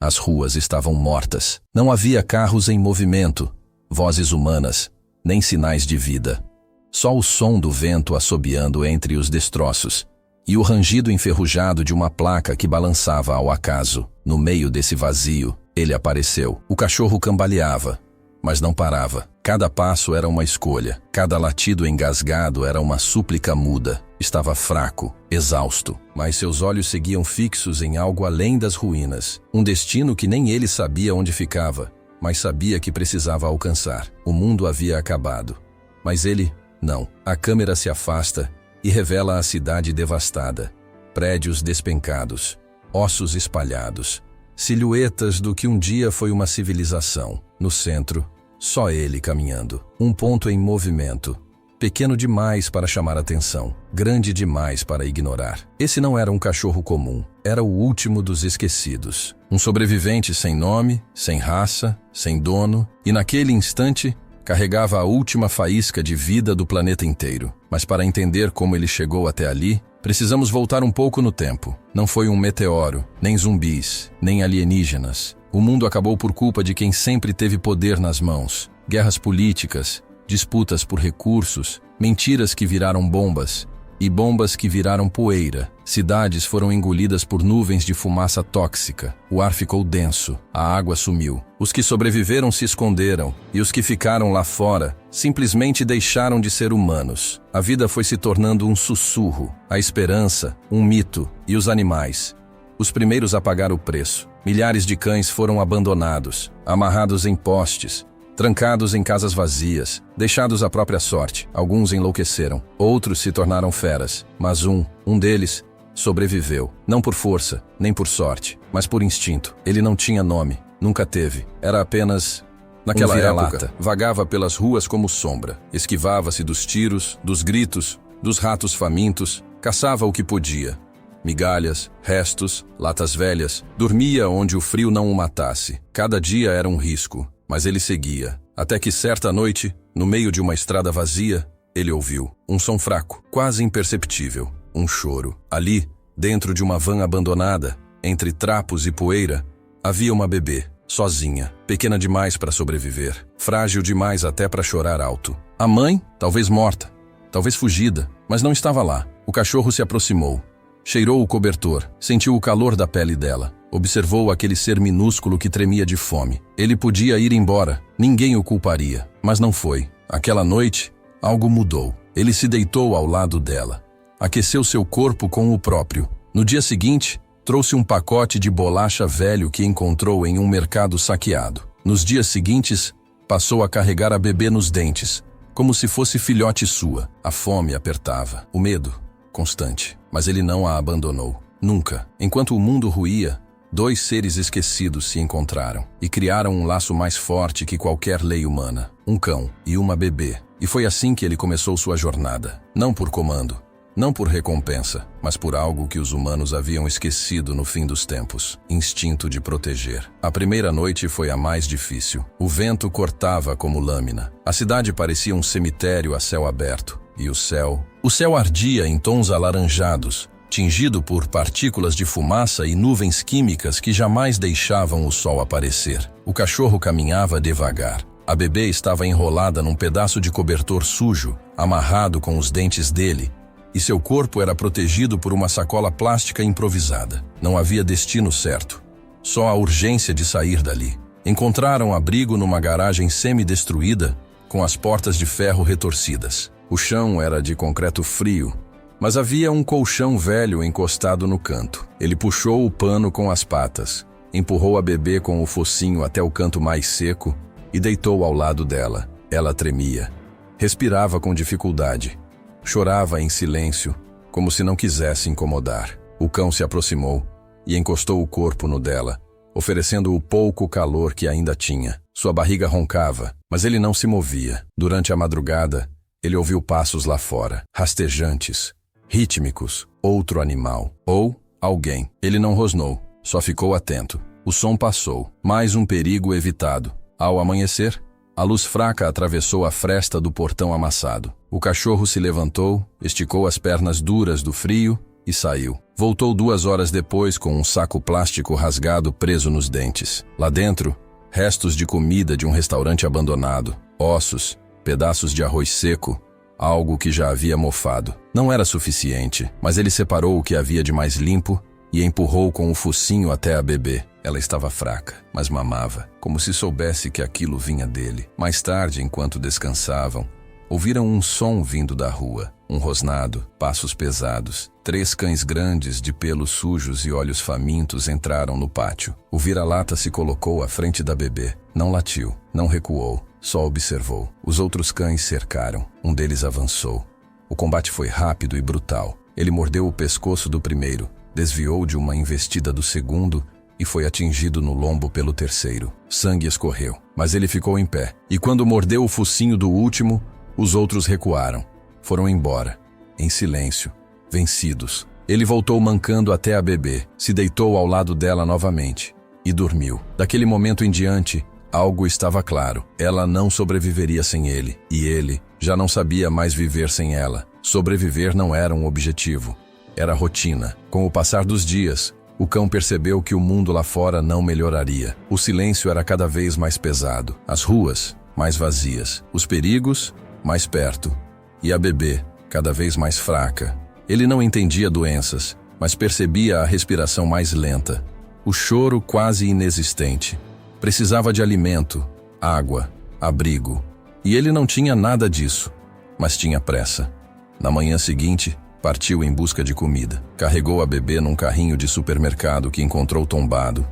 As ruas estavam mortas. Não havia carros em movimento, vozes humanas, nem sinais de vida. Só o som do vento assobiando entre os destroços e o rangido enferrujado de uma placa que balançava ao acaso. No meio desse vazio, ele apareceu. O cachorro cambaleava, mas não parava. Cada passo era uma escolha. Cada latido engasgado era uma súplica muda. Estava fraco, exausto, mas seus olhos seguiam fixos em algo além das ruínas. Um destino que nem ele sabia onde ficava, mas sabia que precisava alcançar. O mundo havia acabado, mas ele, não. A câmera se afasta e revela a cidade devastada. Prédios despencados, ossos espalhados, silhuetas do que um dia foi uma civilização. No centro, só ele caminhando. Um ponto em movimento. Pequeno demais para chamar atenção, grande demais para ignorar. Esse não era um cachorro comum, era o último dos esquecidos. Um sobrevivente sem nome, sem raça, sem dono, e naquele instante carregava a última faísca de vida do planeta inteiro. Mas para entender como ele chegou até ali, precisamos voltar um pouco no tempo. Não foi um meteoro, nem zumbis, nem alienígenas. O mundo acabou por culpa de quem sempre teve poder nas mãos. Guerras políticas, disputas por recursos, mentiras que viraram bombas, e bombas que viraram poeira. Cidades foram engolidas por nuvens de fumaça tóxica. O ar ficou denso, a água sumiu. Os que sobreviveram se esconderam, e os que ficaram lá fora simplesmente deixaram de ser humanos. A vida foi se tornando um sussurro, a esperança, um mito, e os animais. Os primeiros a pagar o preço. Milhares de cães foram abandonados, amarrados em postes, trancados em casas vazias, deixados à própria sorte. Alguns enlouqueceram, outros se tornaram feras, mas um deles sobreviveu. Não por força, nem por sorte, mas por instinto. Ele não tinha nome, nunca teve. Era apenas... Naquela época, vagava pelas ruas como sombra. Esquivava-se dos tiros, dos gritos, dos ratos famintos, caçava o que podia. Migalhas, restos, latas velhas. Dormia onde o frio não o matasse. Cada dia era um risco. Mas ele seguia, até que certa noite, no meio de uma estrada vazia, ele ouviu um som fraco, quase imperceptível, um choro. Ali, dentro de uma van abandonada, entre trapos e poeira, havia uma bebê, sozinha, pequena demais para sobreviver, frágil demais até para chorar alto. A mãe, talvez morta, talvez fugida, mas não estava lá. O cachorro se aproximou, cheirou o cobertor, sentiu o calor da pele dela. Observou aquele ser minúsculo que tremia de fome. Ele podia ir embora, ninguém o culparia, mas não foi. Aquela noite, algo mudou. Ele se deitou ao lado dela. Aqueceu seu corpo com o próprio. No dia seguinte, trouxe um pacote de bolacha velho que encontrou em um mercado saqueado. Nos dias seguintes, passou a carregar a bebê nos dentes, como se fosse filhote sua. A fome apertava, o medo, constante. Mas ele não a abandonou. Nunca. Enquanto o mundo ruía, dois seres esquecidos se encontraram e criaram um laço mais forte que qualquer lei humana. Um cão e uma bebê. E foi assim que ele começou sua jornada. Não por comando, não por recompensa, mas por algo que os humanos haviam esquecido no fim dos tempos. Instinto de proteger. A primeira noite foi a mais difícil. O vento cortava como lâmina. A cidade parecia um cemitério a céu aberto. E o céu ardia em tons alaranjados, tingido por partículas de fumaça e nuvens químicas que jamais deixavam o sol aparecer. O cachorro caminhava devagar. A bebê estava enrolada num pedaço de cobertor sujo, amarrado com os dentes dele, e seu corpo era protegido por uma sacola plástica improvisada. Não havia destino certo, só a urgência de sair dali. Encontraram abrigo numa garagem semi-destruída, com as portas de ferro retorcidas. O chão era de concreto frio, mas havia um colchão velho encostado no canto. Ele puxou o pano com as patas, empurrou a bebê com o focinho até o canto mais seco e deitou ao lado dela. Ela tremia, respirava com dificuldade, chorava em silêncio, como se não quisesse incomodar. O cão se aproximou e encostou o corpo no dela, oferecendo o pouco calor que ainda tinha. Sua barriga roncava, mas ele não se movia. Durante a madrugada, ele ouviu passos lá fora, rastejantes, rítmicos, outro animal, ou alguém. Ele não rosnou, só ficou atento. O som passou, mais um perigo evitado. Ao amanhecer, a luz fraca atravessou a fresta do portão amassado. O cachorro se levantou, esticou as pernas duras do frio e saiu. Voltou 2 horas depois com um saco plástico rasgado preso nos dentes. Lá dentro, restos de comida de um restaurante abandonado, ossos, pedaços de arroz seco, algo que já havia mofado. Não era suficiente, mas ele separou o que havia de mais limpo e empurrou com o focinho até a bebê. Ela estava fraca, mas mamava, como se soubesse que aquilo vinha dele. Mais tarde, enquanto descansavam, ouviram um som vindo da rua. Um rosnado, passos pesados. 3 cães grandes, de pelos sujos e olhos famintos, entraram no pátio. O vira-lata se colocou à frente da bebê. Não latiu, não recuou, só observou. Os outros cães cercaram. Um deles avançou. O combate foi rápido e brutal. Ele mordeu o pescoço do primeiro, desviou de uma investida do segundo e foi atingido no lombo pelo terceiro. Sangue escorreu, mas ele ficou em pé. E quando mordeu o focinho do último, os outros recuaram. Foram embora, em silêncio, vencidos. Ele voltou mancando até a bebê, se deitou ao lado dela novamente e dormiu. Daquele momento em diante, algo estava claro. Ela não sobreviveria sem ele, e ele já não sabia mais viver sem ela. Sobreviver não era um objetivo, era rotina. Com o passar dos dias, o cão percebeu que o mundo lá fora não melhoraria. O silêncio era cada vez mais pesado, as ruas mais vazias, os perigos mais perto. E a bebê, cada vez mais fraca. Ele não entendia doenças, mas percebia a respiração mais lenta, o choro quase inexistente. Precisava de alimento, água, abrigo. E ele não tinha nada disso, mas tinha pressa. Na manhã seguinte, partiu em busca de comida. Carregou a bebê num carrinho de supermercado que encontrou tombado.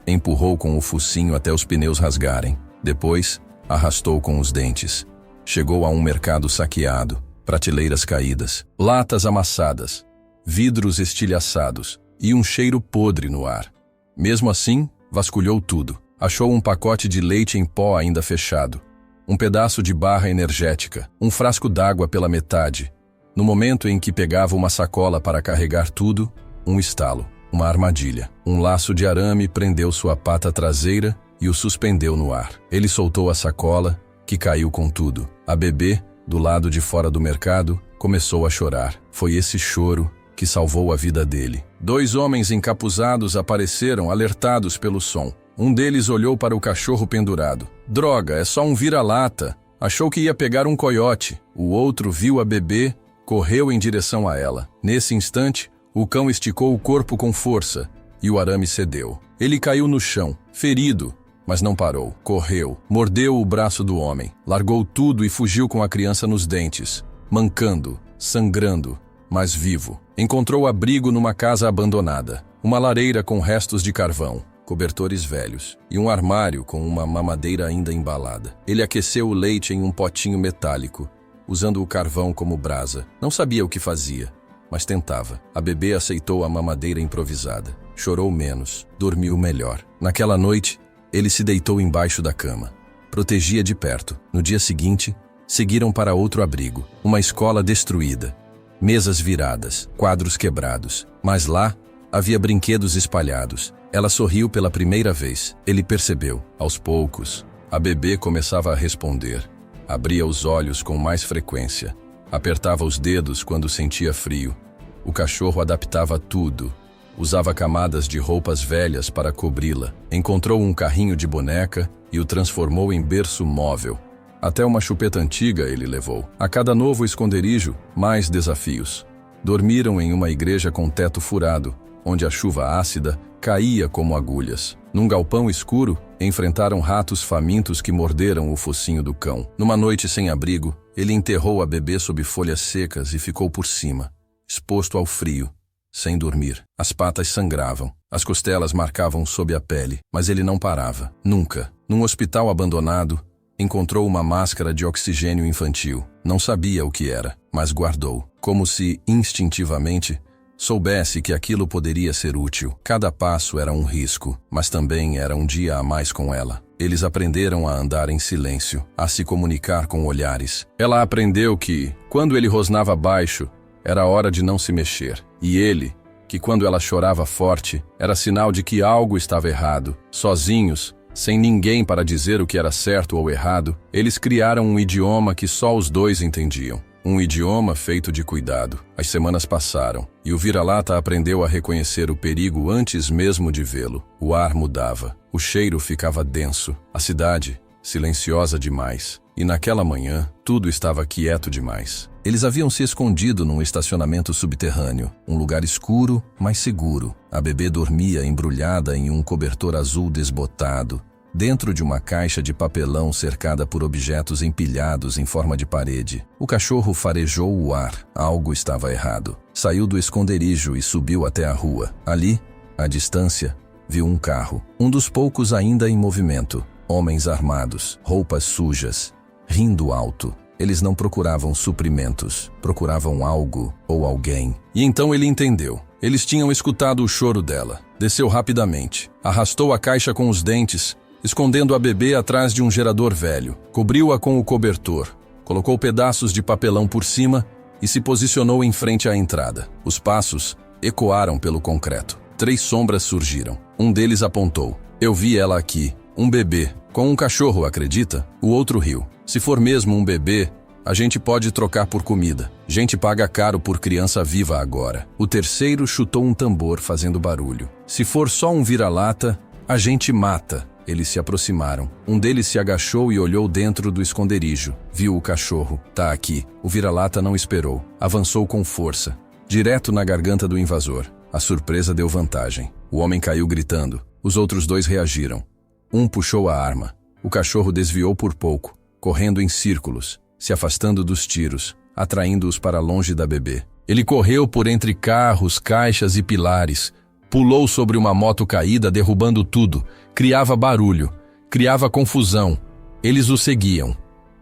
Empurrou com o focinho até os pneus rasgarem. Depois, arrastou com os dentes. Chegou a um mercado saqueado, prateleiras caídas, latas amassadas, vidros estilhaçados e um cheiro podre no ar. Mesmo assim, vasculhou tudo. Achou um pacote de leite em pó ainda fechado, um pedaço de barra energética, um frasco d'água pela metade. No momento em que pegava uma sacola para carregar tudo, um estalo, uma armadilha. Um laço de arame prendeu sua pata traseira e o suspendeu no ar. Ele soltou a sacola, que caiu com tudo. A bebê, do lado de fora do mercado, começou a chorar. Foi esse choro que salvou a vida dele. 2 homens encapuzados apareceram, alertados pelo som. Um deles olhou para o cachorro pendurado. Droga, é só um vira-lata. Achou que ia pegar um coiote. O outro viu a bebê, correu em direção a ela. Nesse instante, o cão esticou o corpo com força e o arame cedeu. Ele caiu no chão, ferido, mas não parou. Correu, mordeu o braço do homem, largou tudo e fugiu com a criança nos dentes, mancando, sangrando, mas vivo. Encontrou abrigo numa casa abandonada, uma lareira com restos de carvão, cobertores velhos e um armário com uma mamadeira ainda embalada. Ele aqueceu o leite em um potinho metálico, usando o carvão como brasa. Não sabia o que fazia, mas tentava. A bebê aceitou a mamadeira improvisada. Chorou menos, dormiu melhor. Naquela noite, ele se deitou embaixo da cama. Protegia de perto. No dia seguinte, seguiram para outro abrigo. Uma escola destruída. Mesas viradas, quadros quebrados. Mas lá, havia brinquedos espalhados. Ela sorriu pela primeira vez. Ele percebeu. Aos poucos, a bebê começava a responder. Abria os olhos com mais frequência. Apertava os dedos quando sentia frio. O cachorro adaptava tudo. Usava camadas de roupas velhas para cobri-la. Encontrou um carrinho de boneca e o transformou em berço móvel. Até uma chupeta antiga ele levou. A cada novo esconderijo, mais desafios. Dormiram em uma igreja com teto furado, onde a chuva ácida caía como agulhas. Num galpão escuro, enfrentaram ratos famintos que morderam o focinho do cão. Numa noite sem abrigo, ele enterrou a bebê sob folhas secas e ficou por cima, exposto ao frio, sem dormir. As patas sangravam, as costelas marcavam sob a pele, mas ele não parava. Nunca. Num hospital abandonado, encontrou uma máscara de oxigênio infantil. Não sabia o que era, mas guardou, como se, instintivamente, soubesse que aquilo poderia ser útil. Cada passo era um risco, mas também era um dia a mais com ela. Eles aprenderam a andar em silêncio, a se comunicar com olhares. Ela aprendeu que, quando ele rosnava baixo, era hora de não se mexer. E ele, que quando ela chorava forte, era sinal de que algo estava errado. Sozinhos, sem ninguém para dizer o que era certo ou errado, eles criaram um idioma que só os dois entendiam. Um idioma feito de cuidado. As semanas passaram, e o vira-lata aprendeu a reconhecer o perigo antes mesmo de vê-lo. O ar mudava, o cheiro ficava denso, a cidade silenciosa demais. E naquela manhã, tudo estava quieto demais. Eles haviam se escondido num estacionamento subterrâneo, um lugar escuro, mas seguro. A bebê dormia embrulhada em um cobertor azul desbotado, dentro de uma caixa de papelão cercada por objetos empilhados em forma de parede. O cachorro farejou o ar. Algo estava errado. Saiu do esconderijo e subiu até a rua. Ali, à distância, viu um carro. Um dos poucos ainda em movimento. Homens armados, roupas sujas, rindo alto. Eles não procuravam suprimentos, procuravam algo ou alguém. E então ele entendeu. Eles tinham escutado o choro dela. Desceu rapidamente, arrastou a caixa com os dentes, escondendo a bebê atrás de um gerador velho. Cobriu-a com o cobertor, colocou pedaços de papelão por cima e se posicionou em frente à entrada. Os passos ecoaram pelo concreto. 3 sombras surgiram. Um deles apontou. Eu vi ela aqui. Um bebê. Com um cachorro, acredita? O outro riu. Se for mesmo um bebê, a gente pode trocar por comida. Gente paga caro por criança viva agora. O terceiro chutou um tambor fazendo barulho. Se for só um vira-lata, a gente mata. Eles se aproximaram. Um deles se agachou e olhou dentro do esconderijo. Viu o cachorro. Tá aqui. O vira-lata não esperou. Avançou com força, direto na garganta do invasor. A surpresa deu vantagem. O homem caiu gritando. Os outros 2 reagiram. Um puxou a arma. O cachorro desviou por pouco, correndo em círculos, se afastando dos tiros, atraindo-os para longe da bebê. Ele correu por entre carros, caixas e pilares, pulou sobre uma moto caída, derrubando tudo, criava barulho, criava confusão. Eles o seguiam.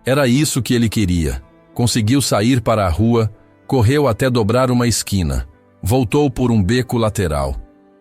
Era isso que ele queria. Conseguiu sair para a rua, correu até dobrar uma esquina, voltou por um beco lateral,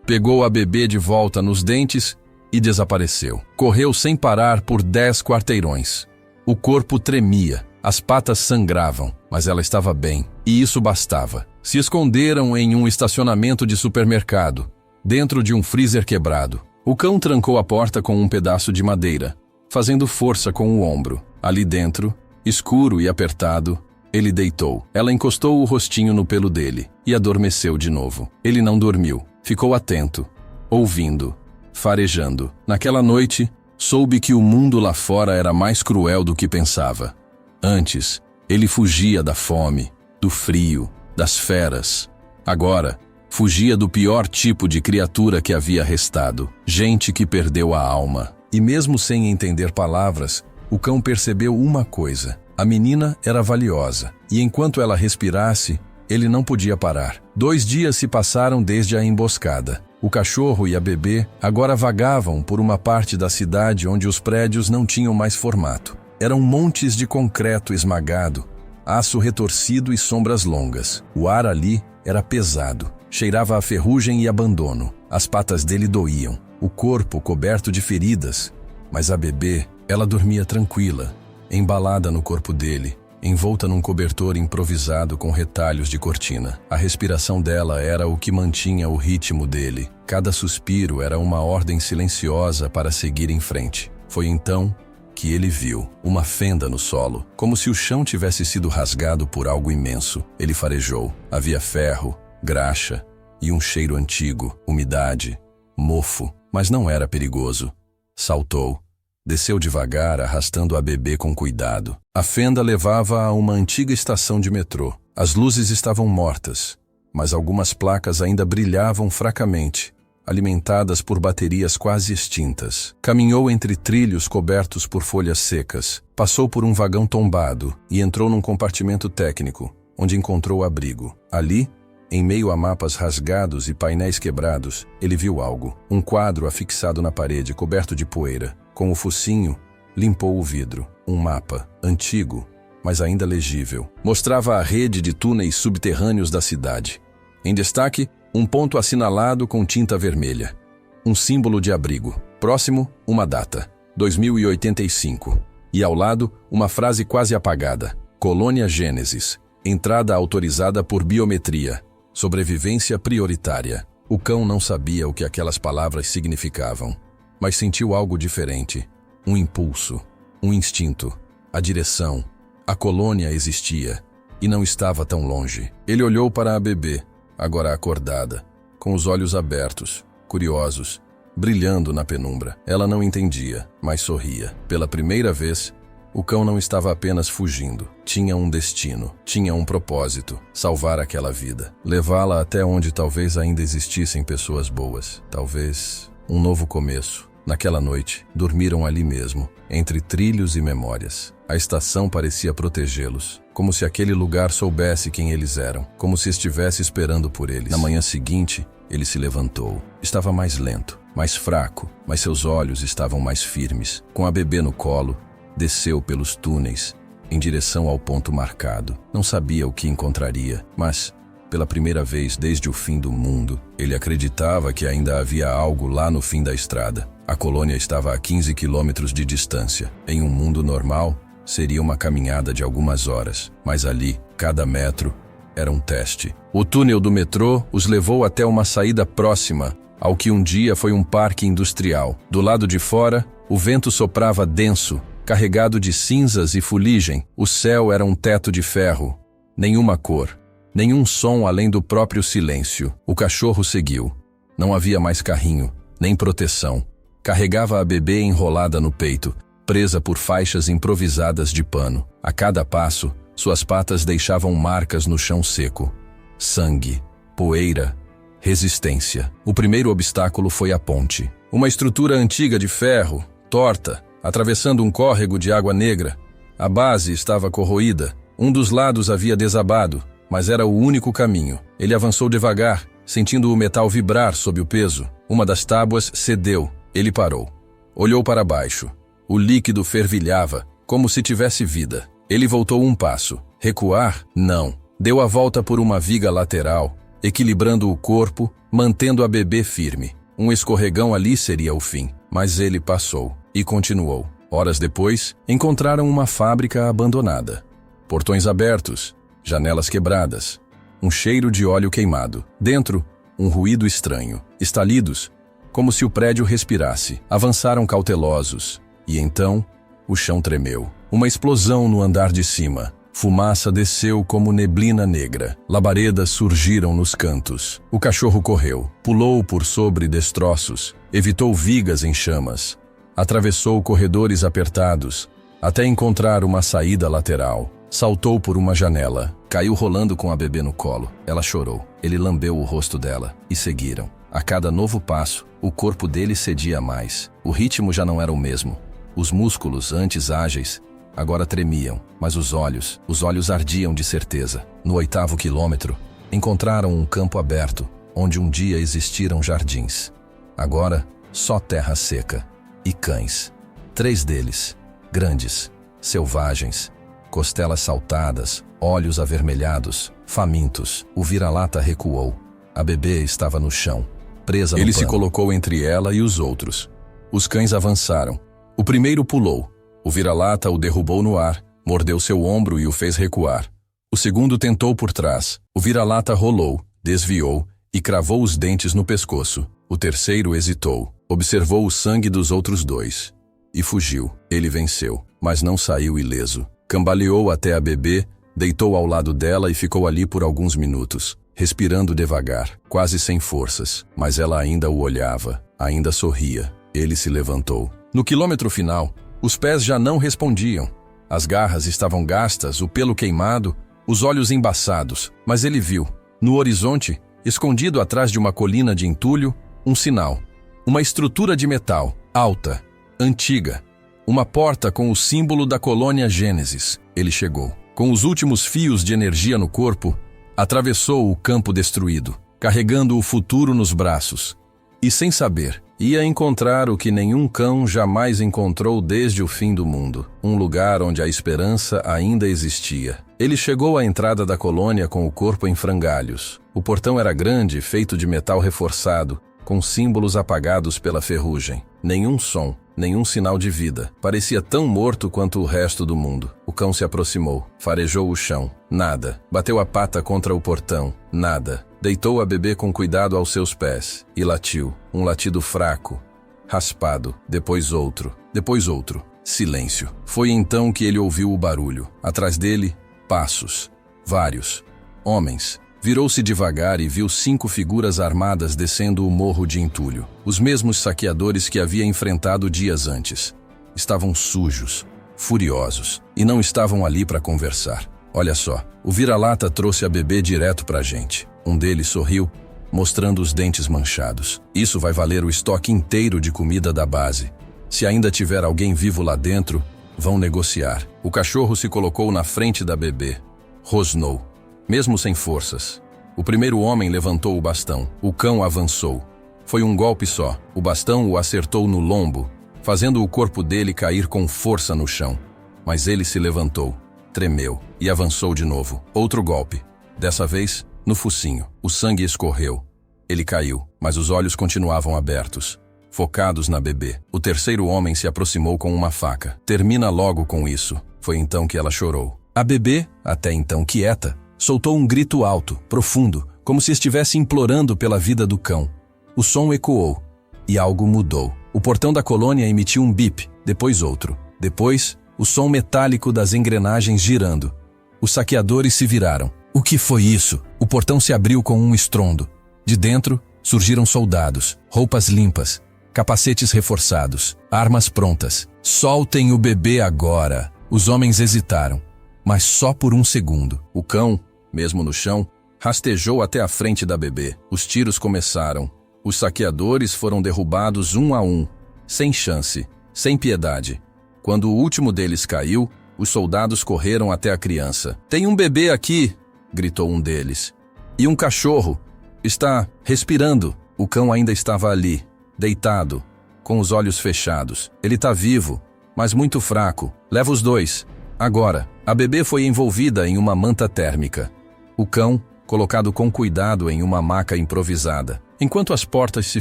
pegou a bebê de volta nos dentes e desapareceu. Correu sem parar por 10 quarteirões. O corpo tremia, as patas sangravam, mas ela estava bem, e isso bastava. Se esconderam em um estacionamento de supermercado, dentro de um freezer quebrado. O cão trancou a porta com um pedaço de madeira, fazendo força com o ombro. Ali dentro, escuro e apertado, ele deitou. Ela encostou o rostinho no pelo dele e adormeceu de novo. Ele não dormiu, ficou atento, ouvindo, farejando. Naquela noite, soube que o mundo lá fora era mais cruel do que pensava. Antes, ele fugia da fome, do frio, das feras. Agora, fugia do pior tipo de criatura que havia restado. Gente que perdeu a alma. E mesmo sem entender palavras, o cão percebeu uma coisa. A menina era valiosa, e enquanto ela respirasse, ele não podia parar. 2 dias se passaram desde a emboscada. O cachorro e a bebê agora vagavam por uma parte da cidade onde os prédios não tinham mais formato. Eram montes de concreto esmagado, aço retorcido e sombras longas. O ar ali era pesado, cheirava a ferrugem e abandono. As patas dele doíam, o corpo coberto de feridas. Mas a bebê, ela dormia tranquila, embalada no corpo dele, envolta num cobertor improvisado com retalhos de cortina. A respiração dela era o que mantinha o ritmo dele. Cada suspiro era uma ordem silenciosa para seguir em frente. Foi então que ele viu uma fenda no solo, como se o chão tivesse sido rasgado por algo imenso. Ele farejou. Havia ferro, graxa e um cheiro antigo, umidade, mofo, mas não era perigoso. Saltou. Desceu devagar, arrastando a bebê com cuidado. A fenda levava a uma antiga estação de metrô. As luzes estavam mortas, mas algumas placas ainda brilhavam fracamente, alimentadas por baterias quase extintas. Caminhou entre trilhos cobertos por folhas secas, passou por um vagão tombado e entrou num compartimento técnico, onde encontrou abrigo. Ali, em meio a mapas rasgados e painéis quebrados, ele viu algo. Um quadro afixado na parede, coberto de poeira. Com o focinho, limpou o vidro. Um mapa, antigo, mas ainda legível. Mostrava a rede de túneis subterrâneos da cidade. Em destaque, um ponto assinalado com tinta vermelha. Um símbolo de abrigo. Próximo, uma data, 2085. E ao lado, uma frase quase apagada. Colônia Gênesis. Entrada autorizada por biometria. Sobrevivência prioritária. O cão não sabia o que aquelas palavras significavam, mas sentiu algo diferente. Um impulso, um instinto, a direção. A colônia existia, e não estava tão longe. Ele olhou para a bebê, agora acordada, com os olhos abertos, curiosos, brilhando na penumbra. Ela não entendia, mas sorria. Pela primeira vez, o cão não estava apenas fugindo. Tinha um destino, tinha um propósito: salvar aquela vida, levá-la até onde talvez ainda existissem pessoas boas. Talvez um novo começo. Naquela noite, dormiram ali mesmo, entre trilhos e memórias. A estação parecia protegê-los, como se aquele lugar soubesse quem eles eram, como se estivesse esperando por eles. Na manhã seguinte, ele se levantou. Estava mais lento, mais fraco, mas seus olhos estavam mais firmes. Com a bebê no colo, desceu pelos túneis, em direção ao ponto marcado. Não sabia o que encontraria, mas, pela primeira vez desde o fim do mundo, ele acreditava que ainda havia algo lá no fim da estrada. A colônia estava a 15 quilômetros de distância. Em um mundo normal, seria uma caminhada de algumas horas, mas ali, cada metro era um teste. O túnel do metrô os levou até uma saída próxima ao que um dia foi um parque industrial. Do lado de fora, o vento soprava denso, carregado de cinzas e fuligem. O céu era um teto de ferro. Nenhuma cor, nenhum som além do próprio silêncio. O cachorro seguiu. Não havia mais carrinho, nem proteção. Carregava a bebê enrolada no peito, presa por faixas improvisadas de pano. A cada passo, suas patas deixavam marcas no chão seco. Sangue, poeira, resistência. O primeiro obstáculo foi a ponte. Uma estrutura antiga de ferro, torta, atravessando um córrego de água negra. A base estava corroída. Um dos lados havia desabado, mas era o único caminho. Ele avançou devagar, sentindo o metal vibrar sob o peso. Uma das tábuas cedeu. Ele parou. Olhou para baixo. O líquido fervilhava, como se tivesse vida. Ele voltou um passo. Recuar? Não. Deu a volta por uma viga lateral, equilibrando o corpo, mantendo a bebê firme. Um escorregão ali seria o fim, mas ele passou e continuou. Horas depois, encontraram uma fábrica abandonada. Portões abertos, janelas quebradas, um cheiro de óleo queimado. Dentro, um ruído estranho. Estalidos, como se o prédio respirasse. Avançaram cautelosos, e então, o chão tremeu. Uma explosão no andar de cima. Fumaça desceu como neblina negra. Labaredas surgiram nos cantos. O cachorro correu, pulou por sobre destroços, evitou vigas em chamas. Atravessou corredores apertados, até encontrar uma saída lateral. Saltou por uma janela. Caiu rolando com a bebê no colo. Ela chorou. Ele lambeu o rosto dela, e seguiram. A cada novo passo, o corpo dele cedia mais. O ritmo já não era o mesmo. Os músculos, antes ágeis, agora tremiam, mas os olhos ardiam de certeza. No 8º quilômetro, encontraram um campo aberto, onde um dia existiram jardins. Agora, só terra seca. E cães. 3 deles, grandes, selvagens, costelas saltadas, olhos avermelhados, famintos. O vira-lata recuou. A bebê estava no chão, presa no pano. Ele se colocou entre ela e os outros. Os cães avançaram. O primeiro pulou. O vira-lata o derrubou no ar, mordeu seu ombro e o fez recuar. O segundo tentou por trás. O vira-lata rolou, desviou e cravou os dentes no pescoço. O terceiro hesitou, observou o sangue dos outros 2 e fugiu. Ele venceu, mas não saiu ileso. Cambaleou até a bebê, deitou ao lado dela e ficou ali por alguns minutos, respirando devagar, quase sem forças, mas ela ainda o olhava, ainda sorria. Ele se levantou. No quilômetro final, os pés já não respondiam. As garras estavam gastas, o pelo queimado, os olhos embaçados, mas ele viu, no horizonte, escondido atrás de uma colina de entulho, um sinal. Uma estrutura de metal, alta, antiga. Uma porta com o símbolo da colônia Gênesis. Ele chegou. Com os últimos fios de energia no corpo, atravessou o campo destruído, carregando o futuro nos braços. E sem saber, ia encontrar o que nenhum cão jamais encontrou desde o fim do mundo. Um lugar onde a esperança ainda existia. Ele chegou à entrada da colônia com o corpo em frangalhos. O portão era grande, feito de metal reforçado, com símbolos apagados pela ferrugem. Nenhum som, nenhum sinal de vida. Parecia tão morto quanto o resto do mundo. O cão se aproximou, farejou o chão. Nada. Bateu a pata contra o portão. Nada. Deitou a bebê com cuidado aos seus pés e latiu. Um latido fraco, raspado. Depois outro. Depois outro. Silêncio. Foi então que ele ouviu o barulho. Atrás dele, passos. Vários. Homens. Virou-se devagar e viu 5 figuras armadas descendo o morro de entulho. Os mesmos saqueadores que havia enfrentado dias antes. Estavam sujos, furiosos, e não estavam ali para conversar. Olha só, o vira-lata trouxe a bebê direto pra gente. Um deles sorriu, mostrando os dentes manchados. Isso vai valer o estoque inteiro de comida da base. Se ainda tiver alguém vivo lá dentro, vão negociar. O cachorro se colocou na frente da bebê. Rosnou, mesmo sem forças. O primeiro homem levantou o bastão. O cão avançou. Foi um golpe só. O bastão o acertou no lombo, fazendo o corpo dele cair com força no chão. Mas ele se levantou, tremeu e avançou de novo. Outro golpe. Dessa vez, no focinho. O sangue escorreu. Ele caiu, mas os olhos continuavam abertos, focados na bebê. O terceiro homem se aproximou com uma faca. Termina logo com isso. Foi então que ela chorou. A bebê, até então quieta, soltou um grito alto, profundo, como se estivesse implorando pela vida do cão. O som ecoou, e algo mudou. O portão da colônia emitiu um bip, depois outro. Depois, o som metálico das engrenagens girando. Os saqueadores se viraram. O que foi isso? O portão se abriu com um estrondo. De dentro, surgiram soldados, roupas limpas, capacetes reforçados, armas prontas. Soltem o bebê agora! Os homens hesitaram, mas só por um segundo. O cão, mesmo no chão, rastejou até a frente da bebê. Os tiros começaram. Os saqueadores foram derrubados um a um, sem chance, sem piedade. Quando o último deles caiu, os soldados correram até a criança. "Tem um bebê aqui!" gritou um deles. "E um cachorro. Está respirando." O cão ainda estava ali, deitado, com os olhos fechados. "Ele está vivo, mas muito fraco. Leva os dois. Agora." A bebê foi envolvida em uma manta térmica. O cão, colocado com cuidado em uma maca improvisada. Enquanto as portas se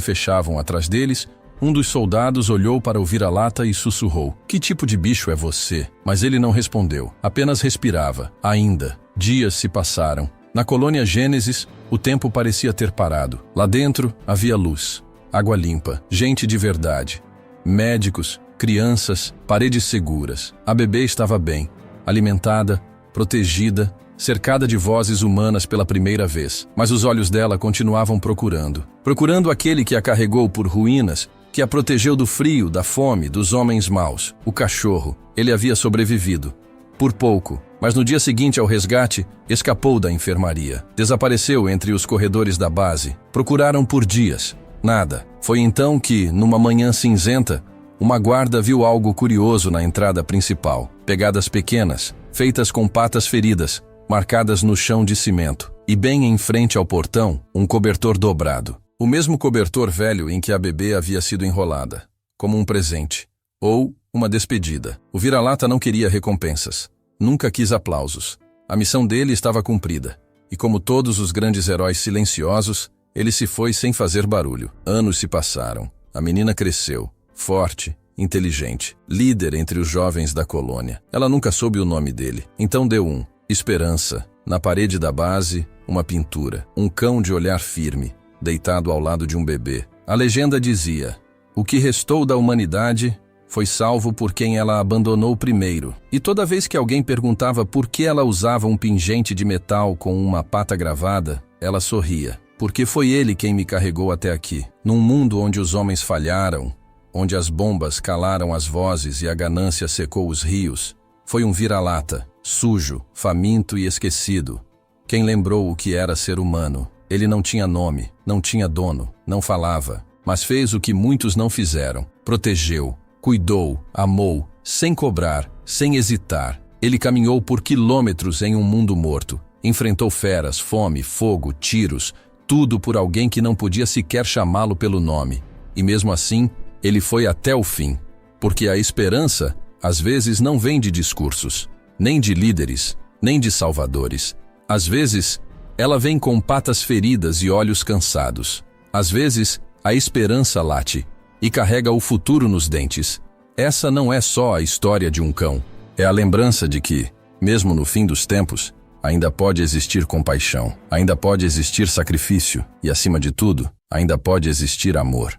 fechavam atrás deles, um dos soldados olhou para o vira-lata e sussurrou: "Que tipo de bicho é você?" Mas ele não respondeu, apenas respirava. Ainda. Dias se passaram. Na colônia Gênesis, o tempo parecia ter parado. Lá dentro havia luz, água limpa, gente de verdade. Médicos, crianças, paredes seguras. A bebê estava bem, alimentada, protegida, cercada de vozes humanas pela primeira vez. Mas os olhos dela continuavam procurando aquele que a carregou por ruínas, que a protegeu do frio, da fome, dos homens maus. O cachorro. Ele havia sobrevivido. Por pouco, mas no dia seguinte ao resgate, escapou da enfermaria. Desapareceu entre os corredores da base. Procuraram por dias. Nada. Foi então que, numa manhã cinzenta, uma guarda viu algo curioso na entrada principal. Pegadas pequenas, feitas com patas feridas, marcadas no chão de cimento. E bem em frente ao portão, um cobertor dobrado. O mesmo cobertor velho em que a bebê havia sido enrolada. Como um presente. Ou uma despedida. O vira-lata não queria recompensas. Nunca quis aplausos. A missão dele estava cumprida. E como todos os grandes heróis silenciosos, ele se foi sem fazer barulho. Anos se passaram. A menina cresceu. Forte, inteligente, líder entre os jovens da colônia. Ela nunca soube o nome dele. Então deu Esperança. Na parede da base, uma pintura. Um cão de olhar firme, deitado ao lado de um bebê. A legenda dizia: "O que restou da humanidade foi salvo por quem ela abandonou primeiro." E toda vez que alguém perguntava por que ela usava um pingente de metal com uma pata gravada, ela sorria. "Porque foi ele quem me carregou até aqui. Num mundo onde os homens falharam, onde as bombas calaram as vozes e a ganância secou os rios, foi um vira-lata, sujo, faminto e esquecido, quem lembrou o que era ser humano. Ele não tinha nome, não tinha dono, não falava, mas fez o que muitos não fizeram. Protegeu, cuidou, amou, sem cobrar, sem hesitar. Ele caminhou por quilômetros em um mundo morto, enfrentou feras, fome, fogo, tiros, tudo por alguém que não podia sequer chamá-lo pelo nome. E mesmo assim, ele foi até o fim, porque a esperança, às vezes, não vem de discursos, nem de líderes, nem de salvadores. Às vezes, ela vem com patas feridas e olhos cansados. Às vezes, a esperança late e carrega o futuro nos dentes. Essa não é só a história de um cão. É a lembrança de que, mesmo no fim dos tempos, ainda pode existir compaixão, ainda pode existir sacrifício e, acima de tudo, ainda pode existir amor.